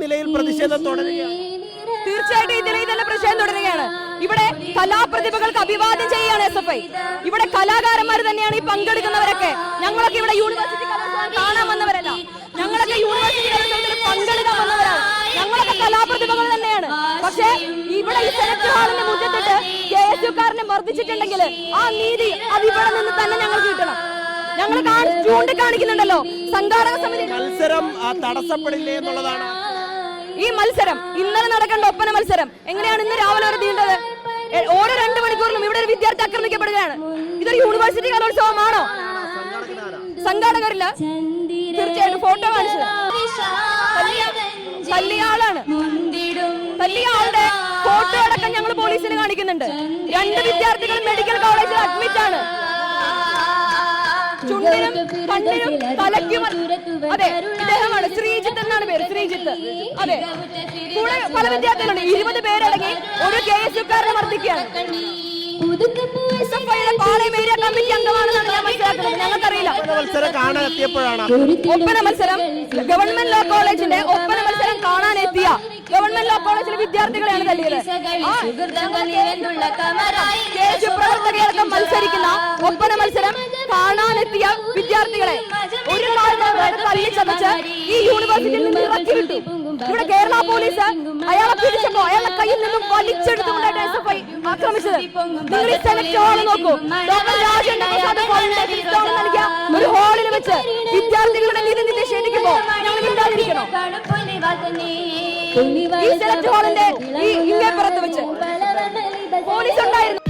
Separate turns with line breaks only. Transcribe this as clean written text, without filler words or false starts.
നിലയിൽ പ്രതിഷേധം തുടരുകയാണ്.
തീർച്ചയായിട്ടും ഈ നിലയിൽ തന്നെ പ്രതിഷേധം തുടരുകയാണ്. ഇവിടെ കലാപ്രതിഭകൾക്ക് അഭിവാദ്യം ചെയ്യുകയാണ് SFI. ഇവിടെ കലാകാരന്മാർ തന്നെയാണ് ഈ പങ്കെടുക്കുന്നവരൊക്കെ. ഞങ്ങളൊക്കെ ഇവിടെ യൂണിവേഴ്സിറ്റി കലോത്സവം കാണാൻ വന്നവരല്ല, ഞങ്ങളൊക്കെ യൂണിവേഴ്സിറ്റി കലോത്സവത്തിൽ പങ്കെടുക്കാൻ വന്നവരാണ്. ഞങ്ങളൊക്കെ കലാപ്രതിഭകൾ തന്നെയാണ്. പക്ഷേ ഇവിടെ ഈ സെനറ്റ് ഹാളിന്റെ മുറ്റത്തിട്ട് KSUക്കാരനെ മർദ്ദിച്ചിട്ടുണ്ടെങ്കിൽ ആ നീതി അത് ഇവിടെ നിന്ന് തന്നെ ഞങ്ങൾക്ക് കിട്ടണം. ഞങ്ങൾ ചൂണ്ടിക്കാണിക്കുന്നുണ്ടല്ലോ. സംഘാടക സമിതി
മത്സരം തടസ്സപ്പെടില്ലേ എന്നുള്ളതാണ്.
ഈ മത്സരം ഇന്നലെ നടക്കേണ്ട ഒപ്പന മത്സരം എങ്ങനെയാണ് ഇന്ന് രാവിലെ വരെ നീണ്ടത്? ഓരോ 2 മണിക്കൂറിലും ഇവിടെ ഒരു വിദ്യാർത്ഥി ആക്രമിക്കപ്പെടുകയാണ്. ഇതൊരു യൂണിവേഴ്സിറ്റി കലോത്സവമാണോ? സംഘാടകരില്ല. തീർച്ചയായിട്ടും ഫോട്ടോ കാണിച്ചത് തല്ലിയാളാണ്. തല്ലിയാളുടെ ഫോട്ടോ അടക്കം ഞങ്ങൾ പോലീസിന് കാണിക്കുന്നുണ്ട്. 2 വിദ്യാർത്ഥികൾ മെഡിക്കൽ കോളേജിൽ അഡ്മിറ്റ് ആണ്. ചുണ്ടിനും കണ്ണിനും തലയ്ക്കും. അതെ, ഇദ്ദേഹമാണ് ശ്രീജിത്ത് എന്നാണ് പേര്. ശ്രീജിത്ത്. അതെ, കൂടെ പല വിദ്യാർത്ഥികളുണ്ട്. 20 പേരടങ്ങി ഒരു KSUക്കാരനെ മർദ്ദിക്കുകയാണ്. പാളയം ഏരിയ കമ്മിറ്റി അംഗമാണെന്നാണ് ഞാൻ മനസ്സിലാക്കുന്നത്. ഞങ്ങൾക്കറിയില്ല.
മത്സരം കാണാൻ എത്തിയപ്പോഴാണ്
ഒപ്പന മത്സരം, ഗവൺമെന്റ് ലോ കോളേജിന്റെ ഒപ്പന മത്സരം കാണാനെത്തിയ ഗവൺമെന്റ് ലോ കോളേജിലെ വിദ്യാർത്ഥികളെയാണ് തല്ലിയത്. പ്രവർത്തകരടക്കം മത്സരിക്കുന്ന ഒപ്പന മത്സരം കാണാനെത്തിയ വിദ്യാർത്ഥികളെ ഒരു തല്ലിച്ചതച്ച് ഈ യൂണിവേഴ്സിറ്റിയിൽ നിന്ന് ഇറക്കി വിട്ടു. ഇവിടെ കേരള പോലീസ് അയാളെ പിടിച്ചപ്പോ അയാളുടെ കയ്യിൽ നിന്നും വലിച്ചെടുത്തുകൊണ്ടായിട്ട് SFI ആക്രമിച്ചത്. നിങ്ങൾ ഈ സെനറ്റ് ഹാള് നോക്കൂ. ഡോക്ടർ രാജേന്ദ്ര പ്രസാദ് നൽകിയ ഒരു ഹാളിൽ വെച്ച് വിദ്യാർത്ഥികളുടെ നീതി നിഷേധിക്കുമ്പോ ഞങ്ങൾ ഇണ്ടാതിരിക്കണോ? ഈ സെനറ്റ് ഹാളിന്റെ ഈ ഇങ്ങേപ്പുറത്ത് വെച്ച് പോലീസ് ഉണ്ടായിരുന്നു.